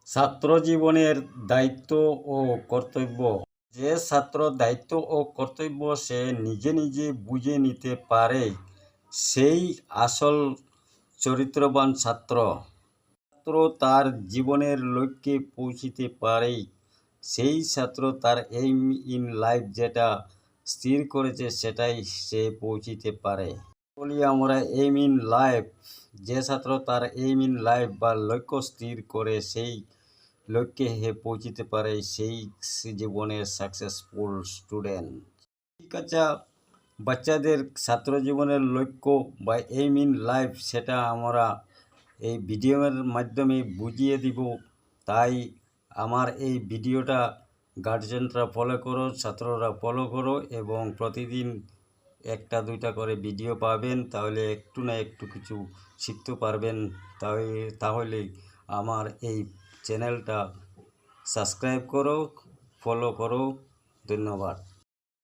ছাত্র জীবনের দায়িত্ব ও কর্তব্য। যে ছাত্র দায়িত্ব ও কর্তব্য সে নিজে নিজে বুঝে নিতে পারে, সেই আসল চরিত্রবান ছাত্র। ছাত্র তার জীবনের লক্ষ্যে পৌঁছিতে পারে, সেই ছাত্র তার এইম ইন লাইফ যেটা স্থির করেছে সেটাই সে পৌঁছিতে পারে। বলি আমরা এইম ইন লাইফ, যে ছাত্র তার এইম ইন লাইফ বা লক্ষ্য স্থির করে সেই লক্ষ্যে পৌঁছিতে পারে, সেই জীবনের সাকসেসফুল স্টুডেন্ট। ঠিক আছে, বাচ্চাদের ছাত্র জীবনের লক্ষ্য বা এইম ইন লাইফ সেটা আমরা এই ভিডিওর মাধ্যমে বুঝিয়ে দিব। তাই আমার এই ভিডিওটা গার্জেনরা ফলো করো, ছাত্ররা ফলো করো এবং প্রতিদিন একটা দুইটা করে ভিডিও পাবেন, তাহলে একটু না একটু কিছু শিখতে পারবেন। তাহলে আমার এই চ্যানেলটা সাবস্ক্রাইব করো, ফলো করো। ধন্যবাদ।